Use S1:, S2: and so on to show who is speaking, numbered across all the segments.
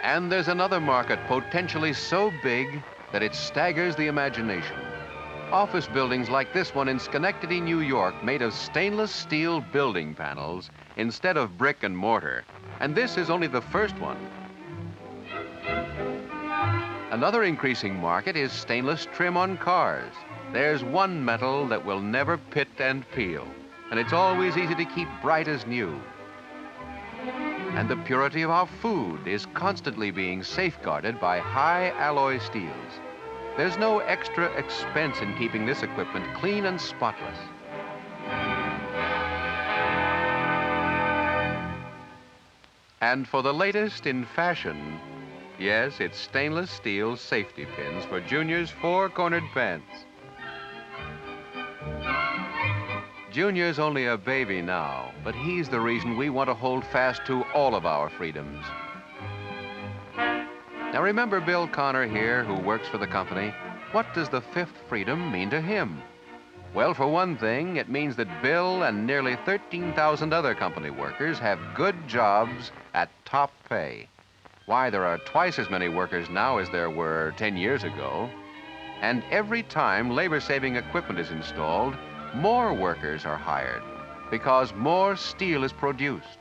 S1: And there's another market potentially so big that it staggers the imagination. Office buildings like this one in Schenectady, New York, made of stainless steel building panels instead of brick and mortar. And this is only the first one. Another increasing market is stainless trim on cars. There's one metal that will never pit and peel, and it's always easy to keep bright as new. And the purity of our food is constantly being safeguarded by high alloy steels. There's no extra expense in keeping this equipment clean and spotless. And for the latest in fashion, yes, it's stainless steel safety pins for Junior's four-cornered pants. Junior's only a baby now, but he's the reason we want to hold fast to all of our freedoms. Now remember Bill Connor here, who works for the company. What does the fifth freedom mean to him? Well, for one thing, it means that Bill and nearly 13,000 other company workers have good jobs at top pay. Why, there are twice as many workers now as there were 10 years ago. And every time labor-saving equipment is installed, more workers are hired because more steel is produced.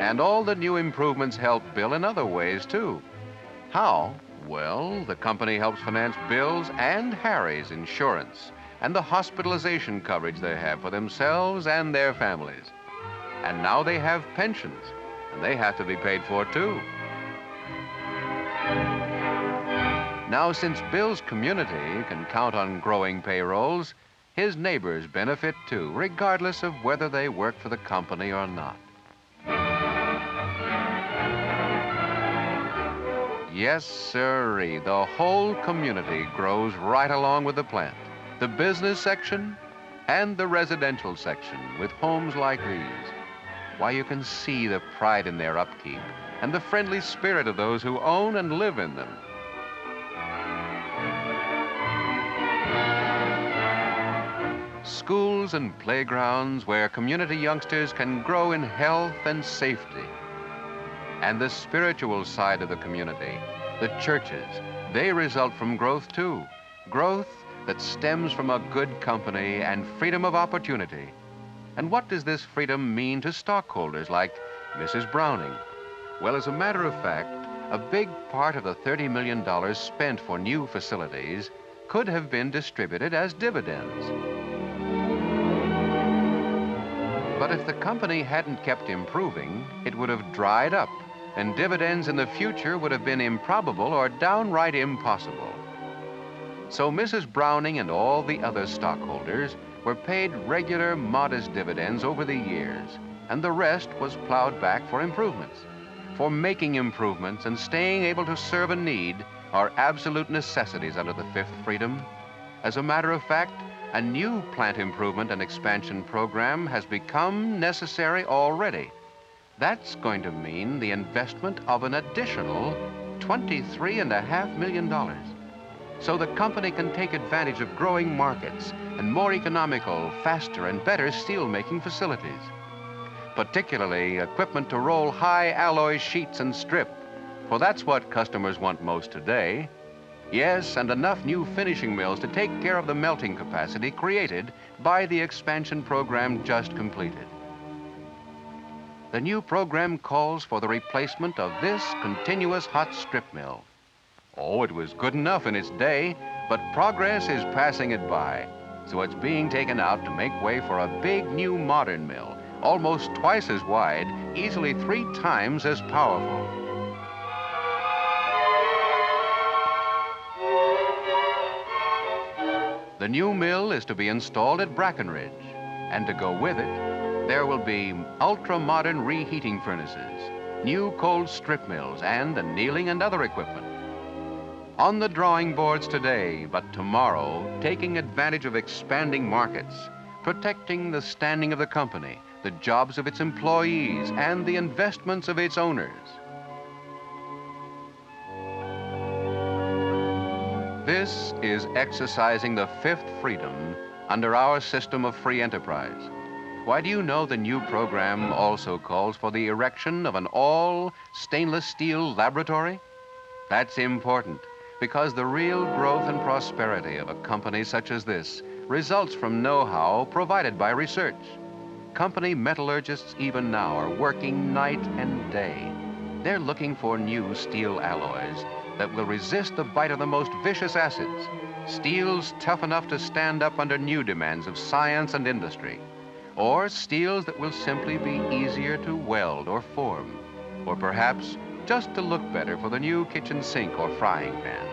S1: And all the new improvements help Bill in other ways, too. How? Well, the company helps finance Bill's and Harry's insurance and the hospitalization coverage they have for themselves and their families. And now they have pensions, and they have to be paid for, too. Now, since Bill's community can count on growing payrolls, his neighbors benefit, too, regardless of whether they work for the company or not. Yes, sirree, the whole community grows right along with the plant. The business section and the residential section with homes like these. Why, you can see the pride in their upkeep and the friendly spirit of those who own and live in them. Schools and playgrounds where community youngsters can grow in health and safety. And the spiritual side of the community, the churches, they result from growth too. Growth that stems from a good company and freedom of opportunity. And what does this freedom mean to stockholders like Mrs. Browning? Well, as a matter of fact, a big part of the $30 million spent for new facilities could have been distributed as dividends. But if the company hadn't kept improving, it would have dried up, and dividends in the future would have been improbable or downright impossible. So Mrs. Browning and all the other stockholders were paid regular, modest dividends over the years, and the rest was plowed back for improvements. For making improvements and staying able to serve a need are absolute necessities under the fifth freedom. As a matter of fact, a new plant improvement and expansion program has become necessary already. That's going to mean the investment of an additional $23.5 million. So the company can take advantage of growing markets and more economical, faster, and better steel-making facilities. Particularly equipment to roll high alloy sheets and strip, for that's what customers want most today. Yes, and enough new finishing mills to take care of the melting capacity created by the expansion program just completed. The new program calls for the replacement of this continuous hot strip mill. Oh, it was good enough in its day, but progress is passing it by. So it's being taken out to make way for a big new modern mill, almost twice as wide, easily 3 times as powerful. The new mill is to be installed at Brackenridge, and to go with it, there will be ultra-modern reheating furnaces, new cold strip mills, and annealing and other equipment. On the drawing boards today, but tomorrow, taking advantage of expanding markets, protecting the standing of the company, the jobs of its employees, and the investments of its owners. This is exercising the fifth freedom under our system of free enterprise. Why, do you know the new program also calls for the erection of an all stainless steel laboratory? That's important, because the real growth and prosperity of a company such as this results from know-how provided by research. Company metallurgists even now are working night and day. They're looking for new steel alloys that will resist the bite of the most vicious acids, steels tough enough to stand up under new demands of science and industry, or steels that will simply be easier to weld or form, or perhaps just to look better for the new kitchen sink or frying pan.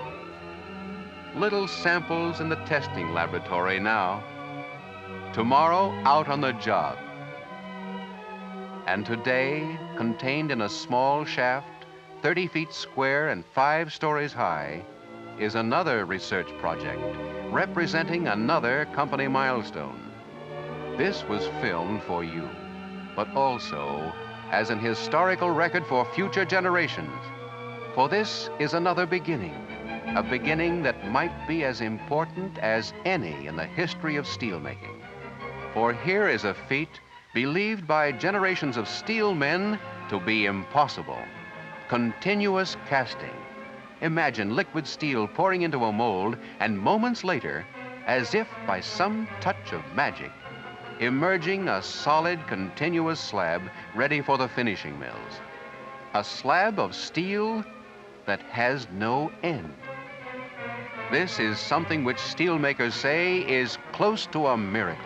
S1: Little samples in the testing laboratory now. Tomorrow, out on the job. And today, contained in a small shaft, 30 feet square and 5 stories high, is another research project representing another company milestone. This was filmed for you, but also as an historical record for future generations. For this is another beginning, a beginning that might be as important as any in the history of steelmaking. For here is a feat believed by generations of steel men to be impossible: continuous casting. Imagine liquid steel pouring into a mold, and moments later, as if by some touch of magic, emerging a solid, continuous slab ready for the finishing mills. A slab of steel that has no end. This is something which steelmakers say is close to a miracle.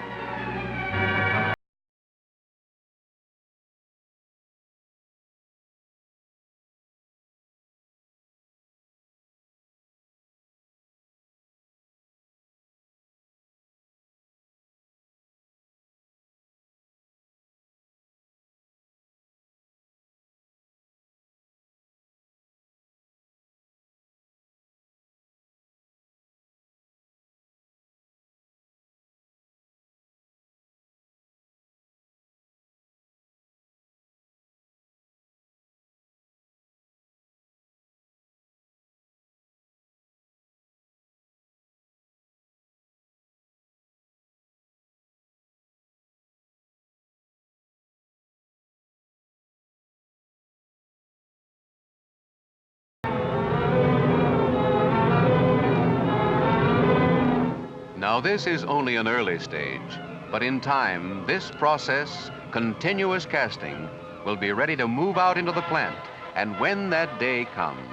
S1: Now, this is only an early stage, but in time, this process, continuous casting, will be ready to move out into the plant. And when that day comes,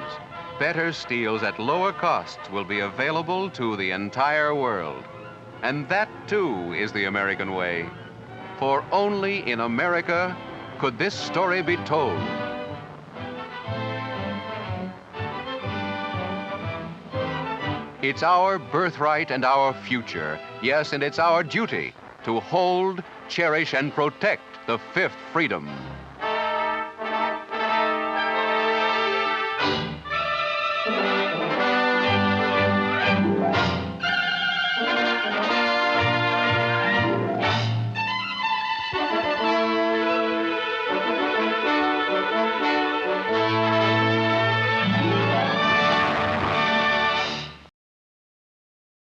S1: better steels at lower costs will be available to the entire world. And that, too, is the American way. For only in America could this story be told. It's our birthright and our future. Yes, and it's our duty to hold, cherish, and protect the fifth freedom.